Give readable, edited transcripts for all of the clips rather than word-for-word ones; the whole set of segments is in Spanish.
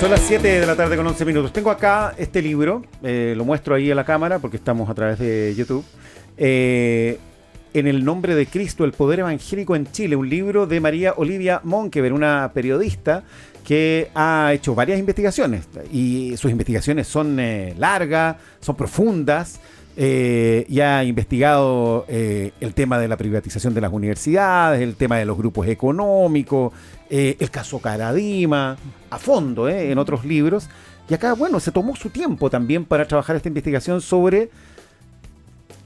Son las 7 de la tarde con 11 minutos. Tengo acá este libro, lo muestro ahí a la cámara porque estamos a través de YouTube. En el nombre de Cristo, el poder evangélico en Chile, un libro de María Olivia Monkever, una periodista que ha hecho varias investigaciones y sus investigaciones son largas, son profundas. Y ha investigado el tema de la privatización de las universidades, el tema de los grupos económicos, el caso Caradima, a fondo en otros libros. Y acá, bueno, se tomó su tiempo también para trabajar esta investigación sobre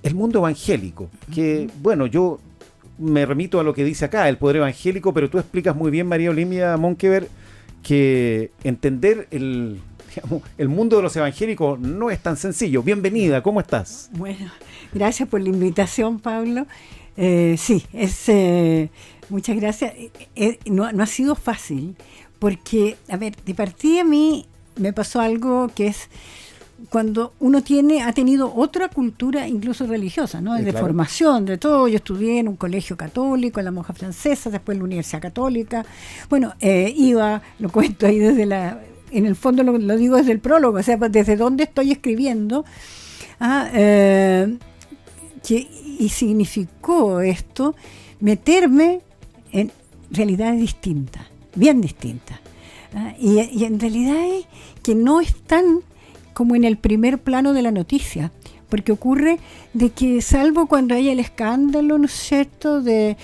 el mundo evangélico. Que, bueno, yo me remito a lo que dice acá, el poder evangélico, pero tú explicas muy bien, María Olivia Monkever, que entender el mundo de los evangélicos no es tan sencillo. Bienvenida, ¿cómo estás? Bueno, gracias por la invitación, Pablo. Sí, muchas gracias. No ha sido fácil, porque, a ver, de partida a mí me pasó algo que es cuando uno ha tenido otra cultura, incluso religiosa, ¿no? De claro. Formación, de todo. Yo estudié en un colegio católico, en la monja francesa, después en la Universidad Católica. Bueno, lo cuento ahí en el fondo lo digo desde el prólogo, o sea, desde dónde estoy escribiendo, y significó esto meterme en realidades distintas, bien distintas, y en realidades que no están como en el primer plano de la noticia, porque ocurre de que salvo cuando hay el escándalo, ¿no es cierto? Me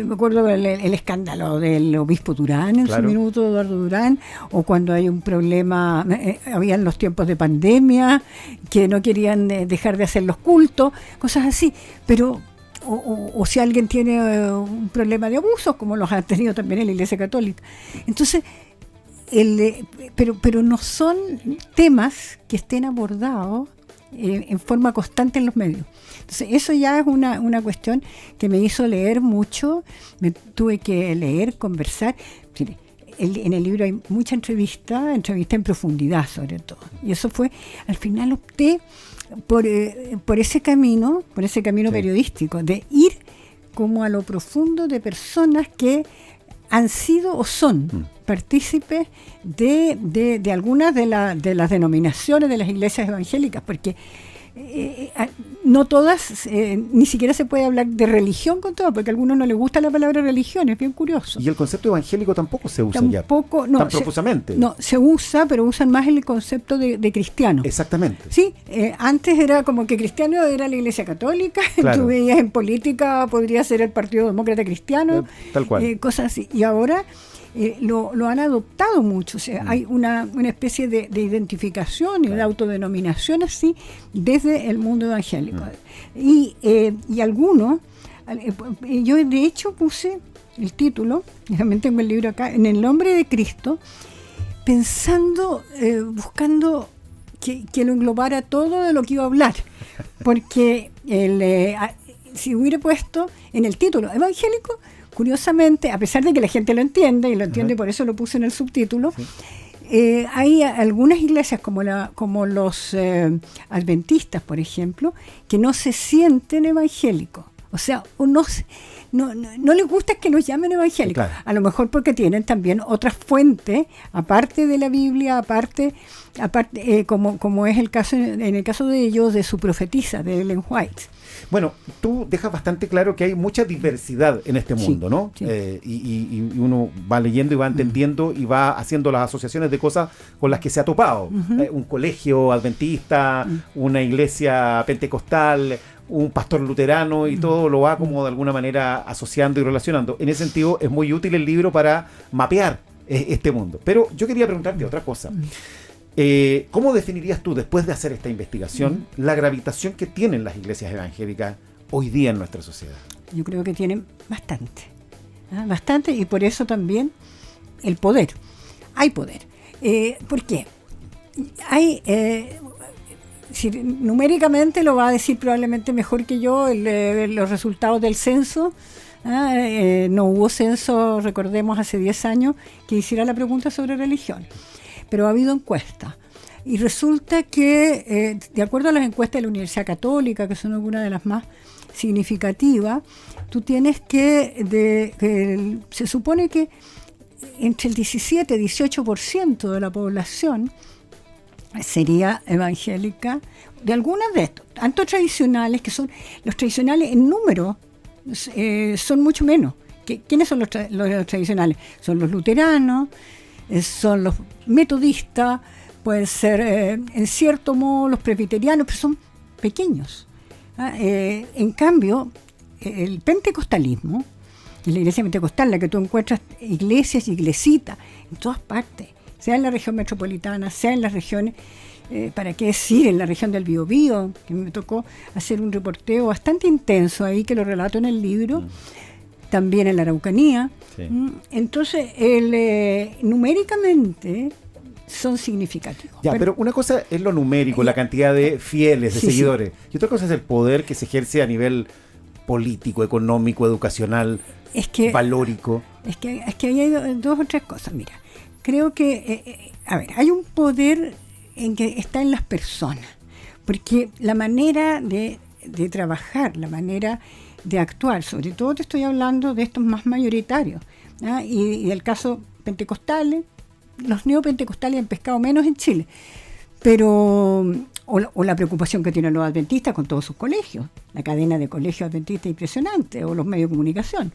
acuerdo el escándalo del obispo Durán en claro. Su minuto, Eduardo Durán, o cuando hay un problema, habían los tiempos de pandemia, que no querían dejar de hacer los cultos, cosas así, pero o si alguien tiene un problema de abusos, como los ha tenido también en la Iglesia Católica. Entonces, pero no son temas que estén abordados en forma constante en los medios. Entonces eso ya es una cuestión que me hizo leer mucho, me tuve que leer, conversar. En el libro hay mucha entrevista en profundidad sobre todo, y eso fue, al final opté por ese camino sí. Periodístico, de ir como a lo profundo de personas han sido o son partícipes de algunas de las denominaciones de las iglesias evangélicas, porque no todas, ni siquiera se puede hablar de religión con todo, porque a algunos no les gusta la palabra religión, es bien curioso. Y el concepto evangélico tampoco se usa tan profusamente. No, se usa, pero usan más el concepto de cristiano. Exactamente. Sí, antes era como que cristiano era la Iglesia Católica, claro. Tú veías en política, podría ser el Partido Demócrata Cristiano, tal cual. Cosas así. Y ahora lo han adoptado mucho, o sea, hay una especie de identificación y de autodenominación así desde el mundo evangélico. Y algunos, yo de hecho puse el título, también tengo el libro acá, en el nombre de Cristo, pensando, buscando que lo englobara todo de lo que iba a hablar, porque si hubiera puesto en el título evangélico, curiosamente, a pesar de que la gente lo entiende, y lo entiende, por eso lo puse en el subtítulo, sí. Hay algunas iglesias como los adventistas, por ejemplo, que no se sienten evangélicos. O sea, no les gusta que los llamen evangélicos. Claro. A lo mejor porque tienen también otras fuentes, aparte de la Biblia, aparte como es el caso en el caso de ellos, de su profetisa, de Ellen White. Bueno, tú dejas bastante claro que hay mucha diversidad en este mundo, sí, ¿no? Sí. Y uno va leyendo y va entendiendo y va haciendo las asociaciones de cosas con las que se ha topado. Un colegio adventista, una iglesia pentecostal, un pastor luterano, y todo lo va como de alguna manera asociando y relacionando. En ese sentido es muy útil el libro para mapear este mundo. Pero yo quería preguntarte otra cosa. ¿Cómo definirías tú, después de hacer esta investigación, la gravitación que tienen las iglesias evangélicas hoy día en nuestra sociedad? Yo creo que tienen bastante, y por eso también el poder. Hay poder. ¿Por qué? Hay, numéricamente lo va a decir probablemente mejor que yo los resultados del censo. No hubo censo, recordemos, hace 10 años que hiciera la pregunta sobre religión. Pero ha habido encuestas, y resulta que, de acuerdo a las encuestas de la Universidad Católica, que son algunas de las más significativas, tú tienes se supone que entre el 17 y 18% de la población sería evangélica de algunas de estos, tanto tradicionales, que son los tradicionales en número, son mucho menos. ¿Quiénes son los tradicionales? Son los luteranos, son los metodistas, pueden ser en cierto modo los presbiterianos, pero son pequeños. En cambio, el pentecostalismo, la iglesia pentecostal, la que tú encuentras iglesias y iglesitas en todas partes, sea en la región metropolitana, sea en las regiones, para qué decir, en la región del Biobío, que me tocó hacer un reporteo bastante intenso ahí, que lo relato en el libro, también en la Araucanía. Sí. Entonces, numéricamente son significativos. Ya, pero una cosa es lo numérico, la cantidad de fieles, de seguidores, y otra cosa es el poder que se ejerce a nivel político, económico, educacional, valórico. Es que hay dos o tres cosas. Mira, creo que, hay un poder en que está en las personas, porque la manera de trabajar, la manera de actuar, sobre todo te estoy hablando de estos más mayoritarios, ¿ah? y del caso pentecostales, los neopentecostales han pescado menos en Chile, pero o la preocupación que tienen los adventistas con todos sus colegios, la cadena de colegios adventistas impresionante, o los medios de comunicación.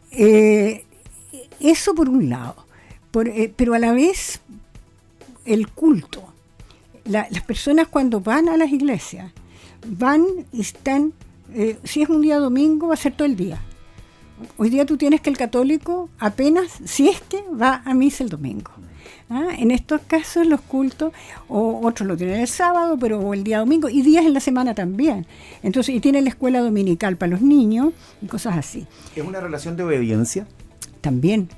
Eso por un lado, pero a la vez el culto. Las personas cuando van a las iglesias, van y están, si es un día domingo, va a ser todo el día. Hoy día tú tienes que el católico apenas, si es que va a misa el domingo. En estos casos los cultos, o otros lo tienen el sábado, pero o el día domingo, y días en la semana también. Entonces, y tienen la escuela dominical para los niños y cosas así. ¿Es una relación de obediencia? También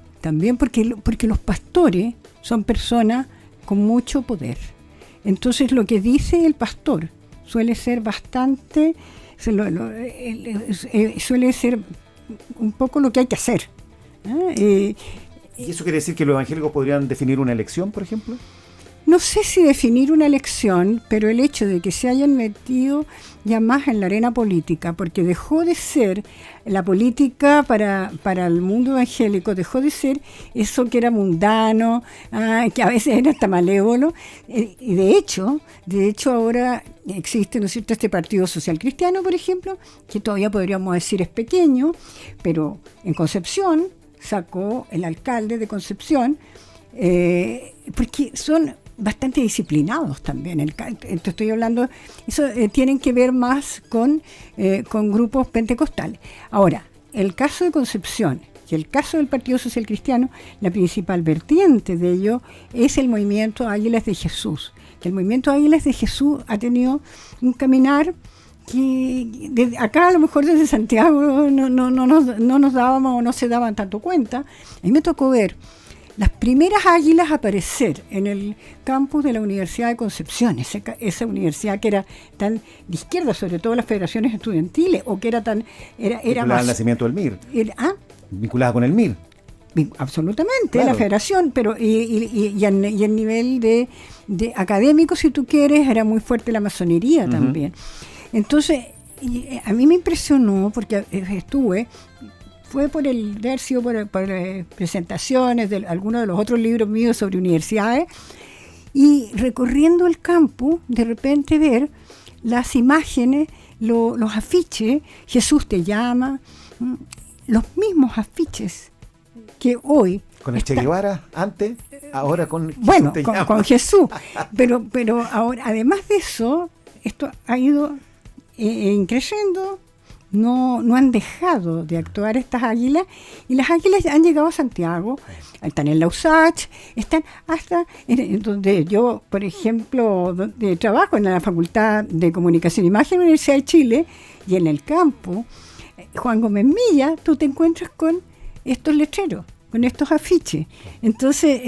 porque los pastores son personas con mucho poder. Entonces, lo que dice el pastor suele ser bastante, suele ser un poco lo que hay que hacer. ¿Y eso quiere decir que los evangélicos podrían definir una elección, por ejemplo? No sé si definir una elección, pero el hecho de que se hayan metido ya más en la arena política, porque dejó de ser la política para el mundo evangélico, dejó de ser eso que era mundano, que a veces era hasta malévolo, y de hecho ahora existe, ¿no es cierto?, este Partido Social Cristiano, por ejemplo, que todavía podríamos decir es pequeño, pero en Concepción sacó el alcalde de Concepción, porque son bastante disciplinados también. Te estoy hablando, eso tienen que ver más con grupos pentecostales. Ahora, el caso de Concepción y el caso del Partido Social Cristiano, la principal vertiente de ello es el movimiento Águilas de Jesús. Que el movimiento Águilas de Jesús ha tenido un caminar que acá a lo mejor desde Santiago no nos dábamos o no se daban tanto cuenta. A mí me tocó ver las primeras águilas aparecer en el campus de la Universidad de Concepción, esa universidad que era tan de izquierda, sobre todo las federaciones estudiantiles, o que era tan... Era vinculada más, al nacimiento del MIR. Vinculada con el MIR. Absolutamente, claro. La federación, pero y el nivel de académico, si tú quieres, era muy fuerte la masonería también. Entonces, a mí me impresionó, porque fue por haber sido por presentaciones de algunos de los otros libros míos sobre universidades, y recorriendo el campus, de repente ver las imágenes, los afiches, Jesús te llama, los mismos afiches que hoy... ¿Con el Che Guevara antes? Ahora con Jesús bueno, te llama. Con Jesús. Pero ahora, además de eso, esto ha ido creciendo. No han dejado de actuar estas águilas, y las águilas han llegado a Santiago, están en Lausach, están hasta en donde yo, por ejemplo, trabajo en la Facultad de Comunicación e Imagen de la Universidad de Chile, y en el campo, Juan Gómez Milla, tú te encuentras con estos letreros, con estos afiches. Entonces,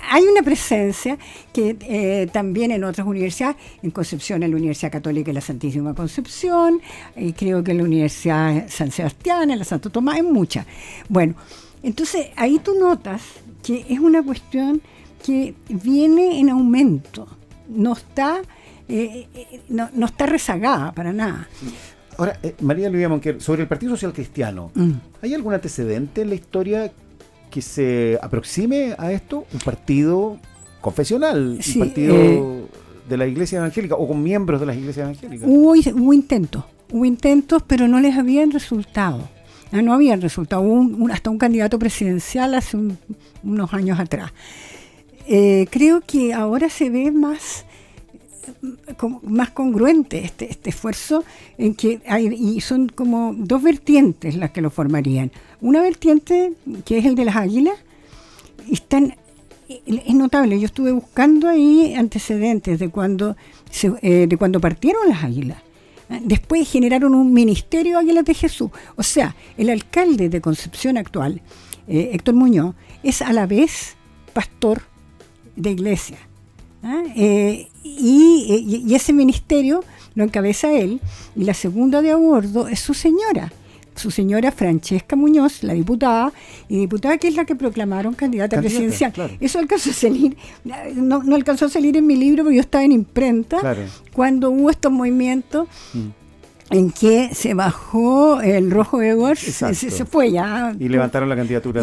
hay una presencia que también en otras universidades, en Concepción, en la Universidad Católica de la Santísima Concepción, creo que en la Universidad San Sebastián, en la Santo Tomás, en muchas. Bueno, entonces ahí tú notas que es una cuestión que viene en aumento, no está rezagada para nada. Ahora, María Elvira Monquer, sobre el Partido Social Cristiano, ¿hay algún antecedente en la historia que se aproxime a esto? ¿Un partido confesional? Sí, ¿un partido de la Iglesia Evangélica o con miembros de las iglesias evangélicas? Hubo intentos, pero no les habían resultado. No habían resultado. Hubo hasta un candidato presidencial hace unos años atrás. Creo que ahora se ve más congruente este esfuerzo, en que y son como dos vertientes las que lo formarían. Una vertiente, que es el de las águilas, es notable. Yo estuve buscando ahí antecedentes de cuando partieron las águilas. Después generaron un ministerio Águilas de Jesús. O sea, el alcalde de Concepción actual, Héctor Muñoz, es a la vez pastor de iglesia. Y ese ministerio lo encabeza él, y la segunda de a bordo es su señora Francesca Muñoz, la diputada que es la que proclamaron candidata presidencial. Claro. Eso alcanzó a salir, no alcanzó a salir en mi libro, porque yo estaba en imprenta, claro, cuando hubo estos movimientos en que se bajó el Rojo Edwards, se fue ya. Y levantaron la candidatura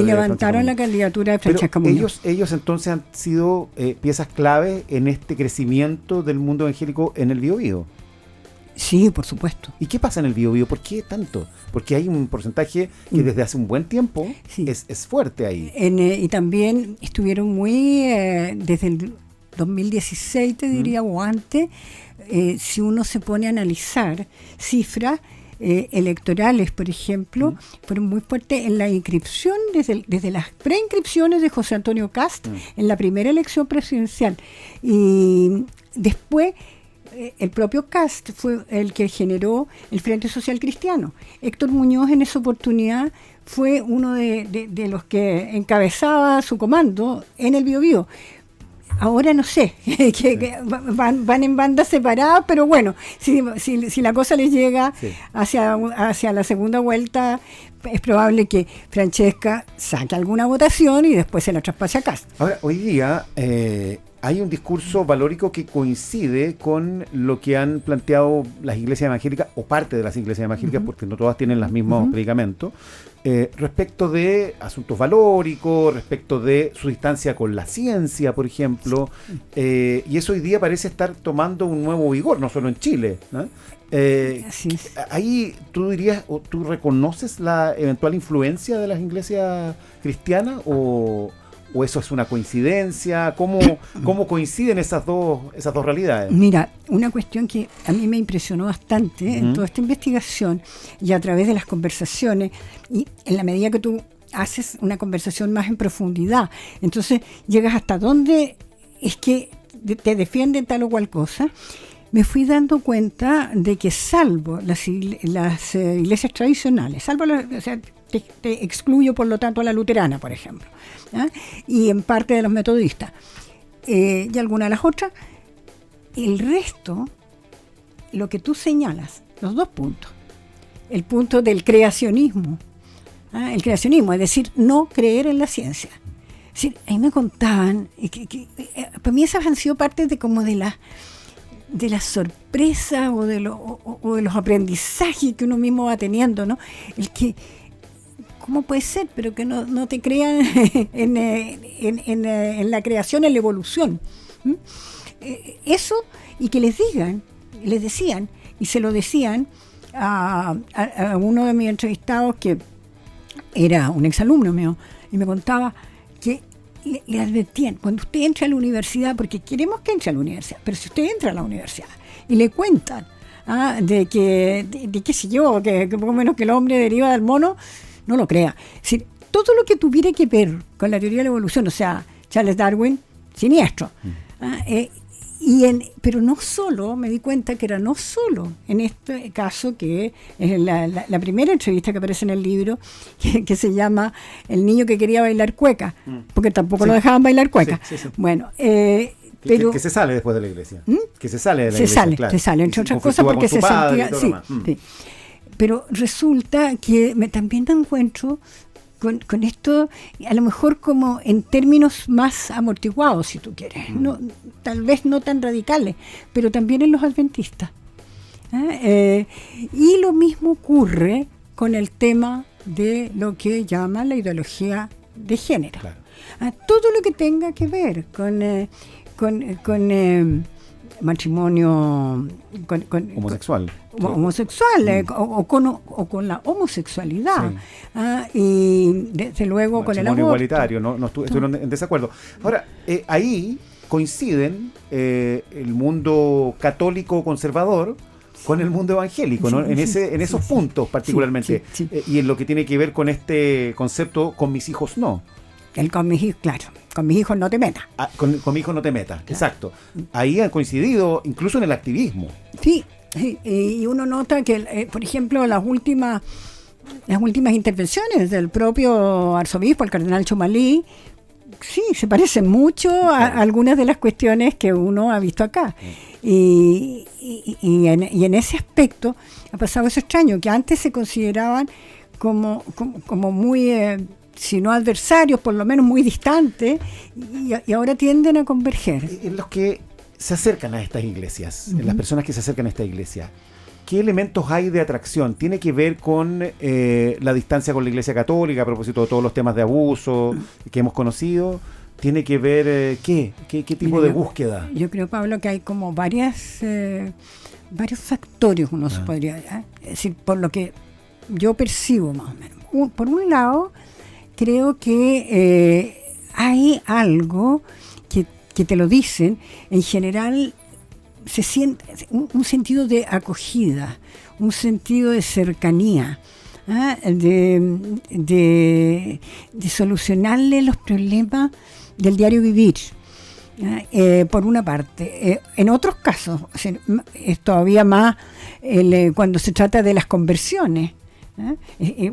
de Francesca Muñoz. Ellos entonces han sido piezas clave en este crecimiento del mundo evangélico en el Biobío. Sí, por supuesto. ¿Y qué pasa en el Biobío? ¿Por qué tanto? Porque hay un porcentaje que desde hace un buen tiempo es fuerte ahí. Y también estuvieron muy, desde el 2016 te diría, o antes, si uno se pone a analizar cifras electorales, por ejemplo, fueron muy fuertes en la inscripción, desde las preinscripciones de José Antonio Kast en la primera elección presidencial. Y después el propio Kast fue el que generó el Frente Social Cristiano. Héctor Muñoz en esa oportunidad fue uno de los que encabezaba su comando en el Biobío. Ahora no sé, que van en bandas separadas, pero bueno, si la cosa les llega hacia la segunda vuelta, es probable que Francesca saque alguna votación y después se la traspase a Kast. Ahora, hoy día hay un discurso valórico que coincide con lo que han planteado las iglesias evangélicas, o parte de las iglesias evangélicas, porque no todas tienen los mismos predicamentos, respecto de asuntos valóricos, respecto de su distancia con la ciencia, por ejemplo, y eso hoy día parece estar tomando un nuevo vigor, no solo en Chile, ¿no? Ahí tú dirías, o tú reconoces la eventual influencia de las iglesias cristianas, o eso es una coincidencia. ¿Cómo coinciden esas dos realidades? Mira, una cuestión que a mí me impresionó bastante en toda esta investigación, y a través de las conversaciones, y en la medida que tú haces una conversación más en profundidad, entonces llegas hasta dónde es que te defienden tal o cual cosa. Me fui dando cuenta de que, salvo las iglesias tradicionales, te excluyo por lo tanto a la luterana, por ejemplo, y en parte de los metodistas, y algunas de las otras, el resto, lo que tú señalas, los dos puntos, el punto del creacionismo, el creacionismo, es decir, no creer en la ciencia. Es decir, ahí me contaban, que para mí esas han sido parte de la sorpresa o de los aprendizajes que uno mismo va teniendo, ¿no? El que, ¿cómo puede ser? Pero que no te crean en la creación, en la evolución. Eso, y que les decían, y se lo decían a uno de mis entrevistados, que era un exalumno mío, y me contaba que le advertían, cuando usted entre a la universidad, porque queremos que entre a la universidad, pero si usted entra a la universidad y le cuentan de qué sé yo, que poco menos que el hombre deriva del mono, no lo crea. Si todo lo que tuviera que ver con la teoría de la evolución, o sea, Charles Darwin, siniestro. Pero no solo, me di cuenta que era no solo en este caso, que es la primera entrevista que aparece en el libro, que se llama El niño que quería bailar cueca, porque tampoco lo dejaban bailar cueca. Sí. Bueno, pero que se sale después de la iglesia. Que se sale de la iglesia. Se sale, entre otras cosas, porque se sentía. Sí. Pero resulta que también me encuentro con esto, a lo mejor como en términos más amortiguados, si tú quieres, no, tal vez no tan radicales, pero también en los adventistas. Y lo mismo ocurre con el tema de lo que llaman la ideología de género. Claro. Todo lo que tenga que ver con matrimonio homosexual, o con la homosexualidad, y desde luego con el aborto. Igualitario, no estuvieron en desacuerdo. Ahora, ahí coinciden el mundo católico conservador con el mundo evangélico, ¿no? En esos puntos particularmente, y en lo que tiene que ver con este concepto, con mis hijos no. Con mis hijos no te metas. Con mis hijos no te metas, claro. Exacto. Ahí han coincidido, incluso en el activismo. Sí, y uno nota que, por ejemplo, las últimas intervenciones del propio arzobispo, el cardenal Chomalí, sí, se parecen mucho a algunas de las cuestiones que uno ha visto acá. Y en ese aspecto ha pasado eso extraño, que antes se consideraban como muy, si no adversarios, por lo menos muy distantes, y ahora tienden a converger. En los que se acercan a estas iglesias, en las personas que se acercan a esta iglesia, ¿qué elementos hay de atracción? ¿Tiene que ver con la distancia con la Iglesia Católica, a propósito de todos los temas de abuso que hemos conocido? ¿Tiene que ver qué tipo de búsqueda? Yo creo, Pablo, que hay como varios factores, uno se podría decir, por lo que yo percibo más o menos. Por un lado, creo que hay algo que te lo dicen, en general se siente un sentido de acogida, un sentido de cercanía, de solucionarle los problemas del diario vivir, por una parte. En otros casos, es todavía más cuando se trata de las conversiones,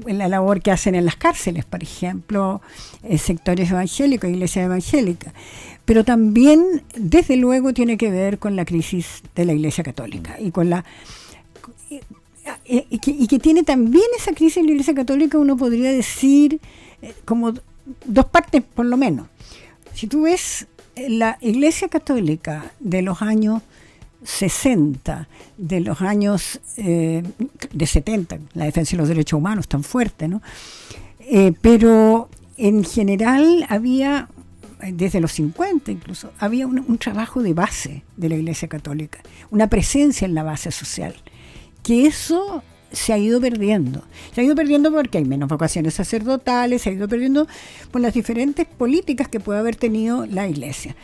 la labor que hacen en las cárceles, por ejemplo, sectores evangélicos, iglesias evangélicas, pero también, desde luego, tiene que ver con la crisis de la Iglesia Católica y que tiene también esa crisis de la Iglesia Católica, uno podría decir, como dos partes por lo menos. Si tú ves la Iglesia Católica de los años 60, de los años de 70, la defensa de los derechos humanos tan fuerte, ¿no? Pero en general había, desde los 50 incluso, había un trabajo de base de la Iglesia Católica, una presencia en la base social, que eso se ha ido perdiendo. Se ha ido perdiendo porque hay menos vocaciones sacerdotales, se ha ido perdiendo por las diferentes políticas que puede haber tenido la Iglesia.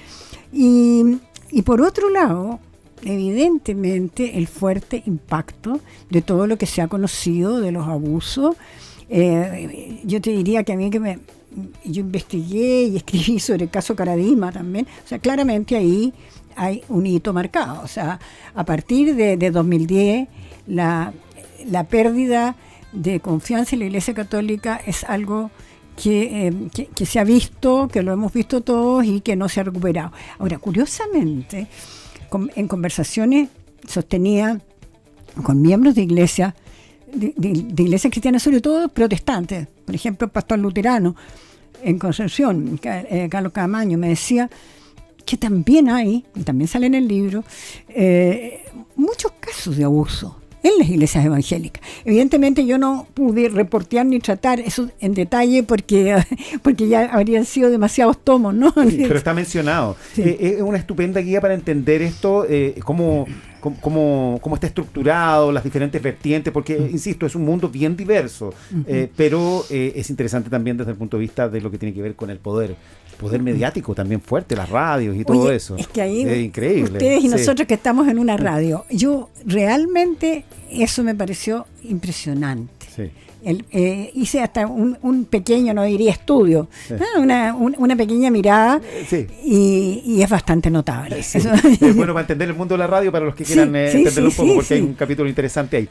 Y por otro lado, evidentemente, el fuerte impacto de todo lo que se ha conocido de los abusos. Yo te diría que a mí yo investigué y escribí sobre el caso Caradima también. O sea, claramente ahí hay un hito marcado. O sea, a partir de 2010, la pérdida de confianza en la Iglesia Católica es algo que se ha visto, que lo hemos visto todos y que no se ha recuperado. Ahora, curiosamente, en conversaciones sostenía con miembros de iglesias cristianas, sobre todo protestantes, por ejemplo, el pastor luterano en Concepción, Carlos Camaño, me decía que también hay, y también sale en el libro, muchos casos de abuso en las iglesias evangélicas. Evidentemente yo no pude reportear ni tratar eso en detalle porque ya habrían sido demasiados tomos, ¿no? Sí, pero está mencionado. Sí. Es una estupenda guía para entender esto, cómo está estructurado, las diferentes vertientes, porque, insisto, es un mundo bien diverso, pero es interesante también desde el punto de vista de lo que tiene que ver con el poder mediático también fuerte, las radios y todo eso. Es que ahí, es increíble. Ustedes y nosotros que estamos en una radio, yo realmente eso me pareció impresionante. Sí. Hice hasta un pequeño, no diría estudio, sí. una pequeña mirada, sí. y es bastante notable. Sí. Es bueno para entender el mundo de la radio, para los que quieran entenderlo un poco, porque hay un capítulo interesante ahí.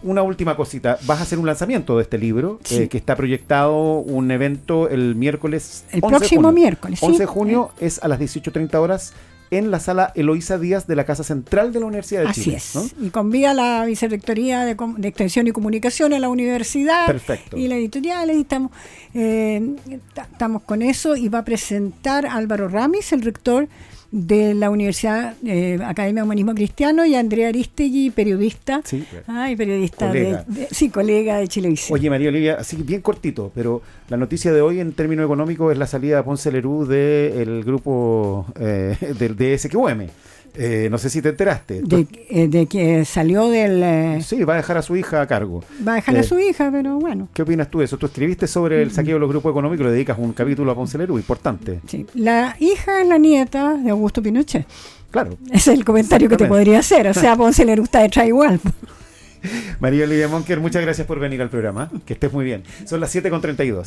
Una última cosita, vas a hacer un lanzamiento de este libro, que está proyectado un evento el miércoles. El próximo miércoles. 11 de junio es a las 18:30 horas. En la sala Eloísa Díaz de la Casa Central de la Universidad de Chile. Así es. ¿No? Y convía la Vicerrectoría de Extensión y Comunicación en la universidad. Perfecto. Y la editorial. Y estamos con eso. Y va a presentar Álvaro Ramis, el rector de la Universidad Academia de Humanismo Cristiano, y Andrea Aristegui, periodista. Sí, periodista, colega de Chilevisión. Oye, María Olivia, así bien cortito, pero la noticia de hoy en términos económicos es la salida de Ponce Lerú del grupo del DSQM. No sé si te enteraste. De que salió del... Sí, va a dejar a su hija a cargo. Va a dejar a su hija, pero bueno. ¿Qué opinas tú de eso? Tú escribiste sobre el saqueo de los grupos económicos, le dedicas un capítulo a Ponce Lerú, importante. Sí, la hija es la nieta de Augusto Pinochet. Claro. Ese es el comentario que te podría hacer. O sea, Ponce Lerú está detrás igual. María Olivia Monker, muchas gracias por venir al programa. Que estés muy bien. Son las 7:32.